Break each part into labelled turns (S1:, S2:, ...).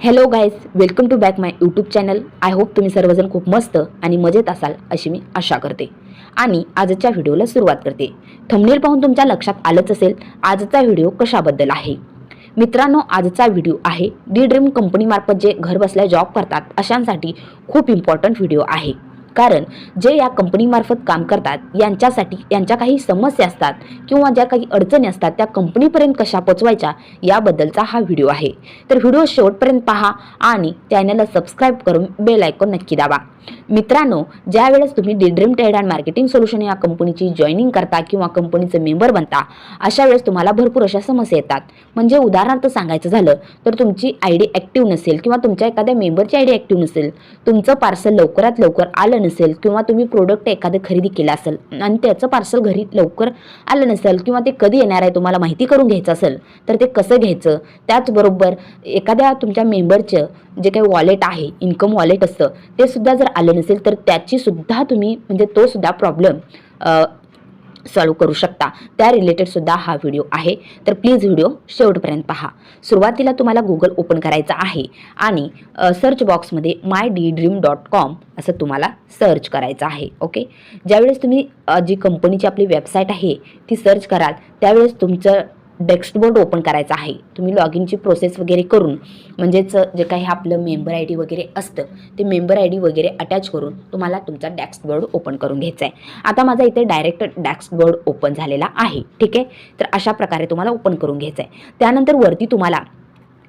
S1: Hello guys, welcome to back my YouTube channel. I hope तुम्ही सर्वजण खूप मस्त आणि मजेत असाल अशी मी आशा करते. आणि आजच्या व्हिडिओला सुरुवात करते. थंबनेल पाहून तुमच्या लक्षात आलंच असेल आजचा व्हिडिओ कशाबद्दल आहे. मित्रांनो, आजचा व्हिडिओ आहे डी ड्रीम कंपनीमार्फत जे घर बसल्या जॉब करतात अशांसाठी खूप इम्पॉर्टंट व्हिडिओ आहे. कारण जे या कंपनीमार्फत काम करतात यांच्यासाठी यांच्या काही समस्या असतात किंवा ज्या काही अडचणी असतात त्या कंपनीपर्यंत कशा पोचवायच्या याबद्दलचा हा व्हिडिओ आहे. तर व्हिडिओ शेवटपर्यंत पहा आणि चॅनलला सबस्क्राईब करून बेल आयकॉन नक्की दाबा. मित्रांनो, ज्या वेळेस तुम्ही D dream trade and Marketing solution या कंपनीची जॉईनिंग करता किंवा कंपनीचे मेंबर बनता अशा वेळेस तुम्हाला भरपूर अशा समस्या येतात. म्हणजे उदाहरणार्थ सांगायचं झालं तर तुमची आयडी ॲक्टिव्ह नसेल किंवा तुमच्या एखाद्या मेंबरची आयडी ॲक्टिव्ह नसेल, तुमचं पार्सल लवकरात लवकर आलं नसेल किंवा तुम्ही प्रोडक्ट एखादं खरेदी केलं असेल आणि त्याचं पार्सल घरी लवकर आलं नसेल किंवा ते कधी येणार आहे तुम्हाला माहिती करून घ्यायचं असेल तर ते कसं घ्यायचं. त्याचबरोबर एखाद्या तुमच्या मेंबरचं जे काही वॉलेट आहे, इन्कम वॉलेट असतं, ते सुद्धा जर आलं नसेल तर त्याची सुद्धा तुम्ही म्हणजे तो सुद्धा प्रॉब्लेम सॉल्व करू शकता. त्या रिलेटेड सुद्धा हा व्हिडिओ आहे. तर प्लीज व्हिडिओ शेवटपर्यंत पहा. सुरुवातीला तुम्हाला गुगल ओपन करायचं आहे आणि सर्च बॉक्समध्ये mydream.com असं तुम्हाला सर्च करायचं आहे. ओके, ज्यावेळेस तुम्ही जी कंपनीची आपली वेबसाईट आहे ती सर्च कराल त्यावेळेस तुमचं डेस्कबोर्ड ओपन करायचं आहे. तुम्ही लॉग इनची प्रोसेस वगैरे करून म्हणजेच जे काही आपलं मेंबर आय डी वगैरे असतं ते मेंबर आय डी वगैरे अटॅच करून तुम्हाला तुमचा डेस्कबोर्ड ओपन करून घ्यायचा आहे. आता माझा इथे डायरेक्ट डेस्कबोर्ड ओपन झालेला आहे. ठीक आहे, तर अशा प्रकारे तुम्हाला ओपन करून घ्यायचं आहे. त्यानंतर वरती तुम्हाला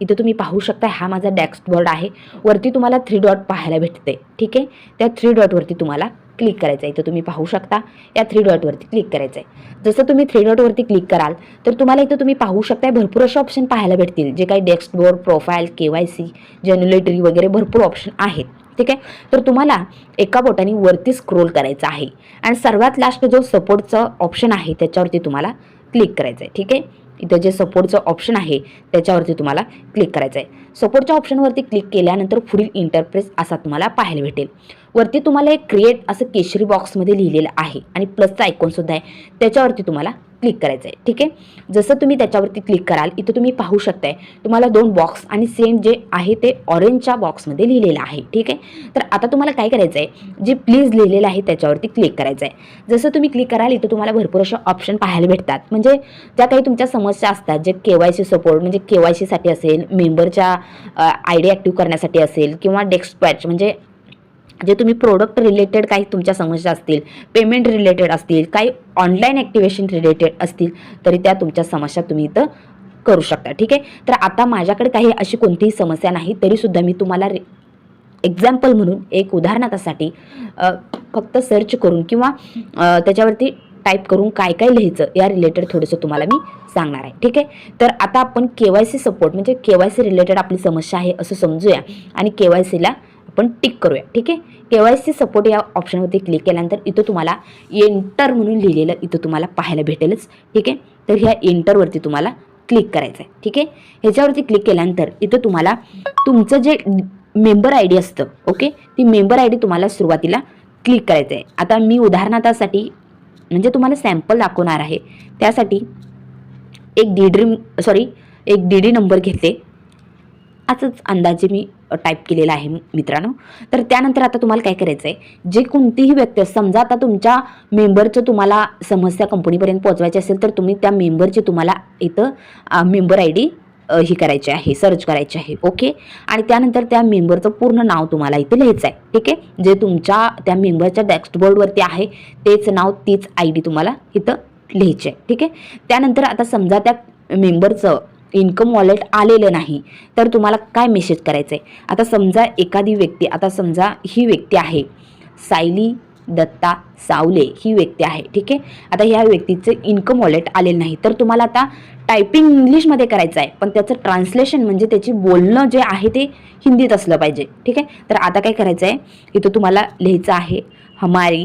S1: इथे तुम्ही पाहू शकता हा माझा डेस्कबोर्ड आहे. वरती तुम्हाला 3 डॉट पाहायला भेटते. ठीक आहे, त्या 3 डॉटवरती तुम्हाला क्लिक करायचं आहे. इथं तुम्ही पाहू शकता या 3 डॉटवरती क्लिक करायचं आहे. जसं तुम्ही 3 डॉटवरती क्लिक कराल तर तुम्हाला इथं तुम्ही पाहू शकता भरपूर असे ऑप्शन पाहायला भेटतील. जे काही डेस्कबोर्ड, प्रोफाईल, KYC, जनरेटरी वगैरे भरपूर ऑप्शन आहेत. ठीक आहे, तर तुम्हाला एका बोटाने वरती स्क्रोल करायचं आहे आणि सर्वात लास्ट जो सपोर्टचा ऑप्शन आहे त्याच्यावरती तुम्हाला क्लिक करायचं आहे. ठीक आहे, इथं जे सपोर्टचं ऑप्शन आहे त्याच्यावरती तुम्हाला क्लिक करायचं आहे. सपोर्टच्या ऑप्शनवरती क्लिक केल्यानंतर पुढील इंटरफेस असा तुम्हाला पाहायला भेटेल. वरती तुम्हाला एक क्रिएट असं केशरी बॉक्समध्ये लिहिलेलं आहे आणि प्लसचा आयकॉन सुद्धा आहे, त्याच्यावरती तुम्हाला क्लिक करायचं आहे. ठीक आहे, जसं तुम्ही त्याच्यावरती क्लिक कराल इथं तुम्ही पाहू शकताय तुम्हाला 2 बॉक्स आणि सेम जे आहे ते ऑरेंजच्या बॉक्समध्ये लिहिलेलं आहे. ठीक आहे, तर आता तुम्हाला काय करायचं आहे, जे प्लीज लिहिलेलं आहे त्याच्यावरती क्लिक करायचं आहे. जसं तुम्ही क्लिक कराल इथं तुम्हाला भरपूर असे ऑप्शन पाहायला भेटतात. म्हणजे ज्या काही तुमच्या समस्या असतात, जे KYC सपोर्ट म्हणजे KYC साठी असेल, मेंबरच्या आयडी ॲक्टिव्ह करण्यासाठी असेल किंवा डेस्कपॅच म्हणजे जे तुम्ही प्रोडक्ट रिलेटेड काही तुमच्या समस्या असतील, पेमेंट रिलेटेड असतील, काही ऑनलाईन ॲक्टिव्हेशन रिलेटेड असतील तरी त्या तुमच्या समस्या तुम्ही इथं करू शकता. ठीक आहे, तर आता माझ्याकडे काही अशी कोणतीही समस्या नाही तरीसुद्धा मी तुम्हाला एक्झाम्पल म्हणून एक उदाहरणासाठी फक्त सर्च करून किंवा त्याच्यावरती टाईप करून काय काय लिहायचं या रिलेटेड थोडंसं तुम्हाला मी सांगणार आहे. ठीक आहे, तर आता आपण KYC सपोर्ट म्हणजे KYC रिलेटेड आपली समस्या आहे असं समजूया आणि KYCला आपण टिक करूया. ठीक आहे, KYC सपोर्ट या ऑप्शनवरती क्लिक केल्यानंतर इथं तुम्हाला एंटर म्हणून लिहिलेलं इथं तुम्हाला पाहायला भेटेलच. ठीक आहे, तर ह्या एंटरवरती तुम्हाला क्लिक करायचं आहे. ठीक आहे, ह्याच्यावरती क्लिक केल्यानंतर इथं तुम्हाला तुमचं जे मेंबर आय डी असतं, ओके, ती मेंबर आय डी तुम्हाला सुरुवातीला क्लिक करायचं आहे. आता मी उदाहरणासाठी म्हणजे तुम्हाला सॅम्पल दाखवणार आहे, त्यासाठी एक DD नंबर घेते. असंच अंदाजे मी टाईप केलेला आहे मित्रांनो. तर त्यानंतर आता तुम्हाला काय करायचं आहे, जे कोणतीही व्यक्ती समजा आता तुमच्या मेंबरचं तुम्हाला समस्या कंपनीपर्यंत पोहोचवायची असेल तर तुम्ही त्या मेंबरची तुम्हाला इथं मेंबर आय डी ही करायची आहे, सर्च करायची आहे. ओके, आणि त्यानंतर त्या मेंबरचं पूर्ण नाव तुम्हाला इथं लिहायचं आहे. ठीक आहे, जे तुमच्या त्या मेंबरच्या डॅशबोर्डवरती आहे तेच नाव तीच ID तुम्हाला इथं लिहायची आहे. ठीक आहे, त्यानंतर आता समजा त्या मेंबरचं इन्कम वॉलेट आलेलं नाही तर तुम्हाला काय मेसेज करायचं आहे. आता समजा एखादी व्यक्ती, आता समजा ही व्यक्ती आहे सायली दत्ता सावले ही व्यक्ती आहे. ठीक आहे, आता ह्या व्यक्तीचं इन्कम वॉलेट आलेलं नाही तर तुम्हाला आता टायपिंग इंग्लिशमध्ये करायचं आहे पण त्याचं ट्रान्सलेशन म्हणजे त्याची बोलणं जे आहे ते हिंदीत असलं पाहिजे. ठीक आहे, तर आता काय करायचं आहे, इथं तुम्हाला लिहायचं आहे हमारी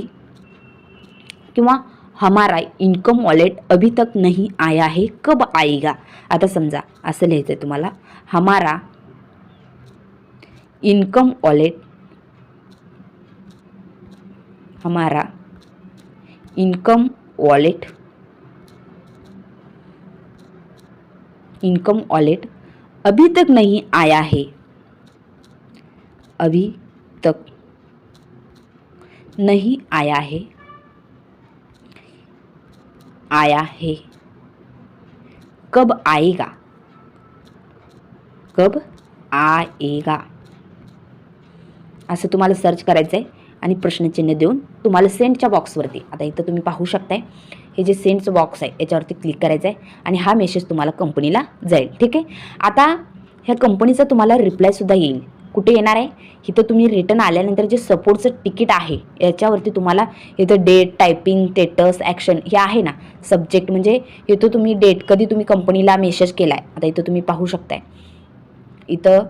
S1: किंवा हमारा इन्कम वॉलेट अभी तक नहीं आया है, कब आएगा. आता समजा असं लिहायचं आहे तुम्हाला, हमारा इन्कम वॉलेट, हमारा इन्कम वॉलेट अभी तक नहीं आया है, अभी तक नहीं आया है कब आएगा, कब आएगा असं तुम्हाला सर्च करायचं आहे आणि प्रश्नचिन्ह देऊन तुम्हाला सेंडच्या बॉक्सवरती, आता इथं तुम्ही पाहू शकताय हे जे सेंडचं बॉक्स आहे याच्यावरती क्लिक करायचं आहे आणि हा मेसेज तुम्हाला कंपनीला जाईल. ठीक आहे. आता ह्या कंपनीचा तुम्हाला रिप्लायसुद्धा येईल. कुठे येणार आहे, इथं तुम्ही रिटर्न आल्यानंतर जे सपोर्टचं तिकीट आहे याच्यावरती तुम्हाला इथं डेट, टायपिंग, स्टेटस, ॲक्शन हे आहे ना, सब्जेक्ट म्हणजे इथं तुम्ही डेट कधी तुम्ही कंपनीला मेसेज केला आहे, आता इथं तुम्ही पाहू शकताय. इथं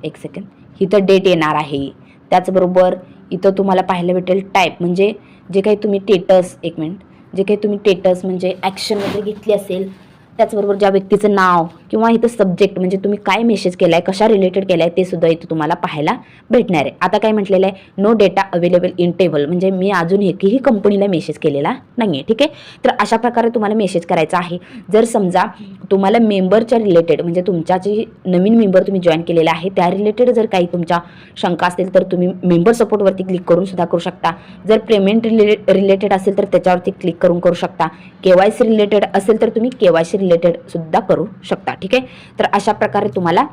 S1: एक सेकंड, इथं डेट येणार आहे. त्याचबरोबर इथं तुम्हाला पाहायला भेटेल टाईप म्हणजे जे काही तुम्ही टेटस, एक मिनिट, जे काही तुम्ही टेटस म्हणजे ॲक्शन वगैरे घेतली असेल, त्याचबरोबर ज्या व्यक्तीचं नाव किंवा इथं सब्जेक्ट म्हणजे तुम्ही काय मेसेज केला आहे, कशा रिलेटेड केला आहे ते सुद्धा इथं तुम्हाला पाहायला भेटणार आहे. आता काय म्हटलेलं आहे, no data available in table म्हणजे मी अजून एकही कंपनीला मेसेज केलेला नाही आहे. ठीक आहे. तर अशा प्रकारे तुम्हाला मेसेज करायचा आहे. जर समजा तुम्हाला मेंबरच्या रिलेटेड म्हणजे तुमच्या जी नवीन मेंबर तुम्ही जॉईन केलेला आहे त्या रिलेटेड जर काही तुमच्या शंका असतील तर तुम्ही मेंबर सपोर्टवरती क्लिक करून सुद्धा करू शकता. जर पेमेंट रिलेटेड असेल तर त्याच्यावरती क्लिक करू शकता. KYC रिलेटेड असेल तर तुम्ही KYC रिलेटेड सुद्धा करू शकता. ठीक आहे. तर अशा प्रकारे तुम्हाला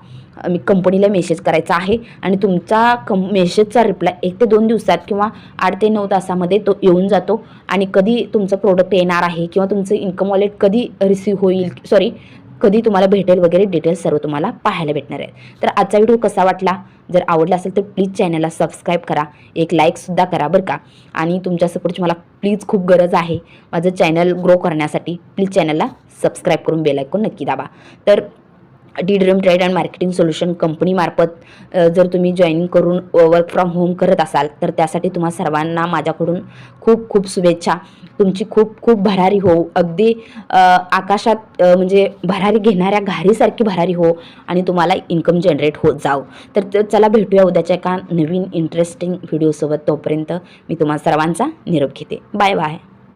S1: कंपनीला मेसेज करायचा आहे आणि तुमचा मेसेजचा रिप्लाय 1 ते 2 दिवसात किंवा 8 ते 9 तासामध्ये तो येऊन जातो आणि कधी तुमचं प्रोडक्ट येणार आहे किंवा तुमचं इन्कम वॉलेट कधी रिसीव्ह होईल, कधी तुम्हाला भेटेल वगैरे डिटेल्स सर्व तुम्हाला पाहायला भेटणार आहे. तर आजचा व्हिडिओ कसा वाटला, जर आवडला असेल तर प्लीज चॅनलला सबस्क्राईब करा, एक लाईकसुद्धा करा बरं का. आणि तुमच्या सपोर्टची मला प्लीज खूप गरज आहे माझं चॅनल ग्रो करण्यासाठी. प्लीज चॅनलला सबस्क्राईब करून बेल आयकॉन नक्की दाबा. तर D Dream Trade and Marketing Solution कंपनीमार्फत जर तुम्ही जॉईनिंग करून वर्क फ्रॉम होम करत असाल तर त्यासाठी तुम्हा सर्वांना माझ्याकडून खूप खूप शुभेच्छा. तुमची खूप खूप भरारी हो, अगदी आकाशात म्हणजे भरारी घेणाऱ्या घारीसारखी भरारी हो आणि तुम्हाला इन्कम जनरेट होत जाओ. तर चला भेटूया उद्याच्या एका नवीन इंटरेस्टिंग व्हिडिओसोबत. तोपर्यंत मी तुम्हा सर्वांचा निरोप घेते. Bye bye.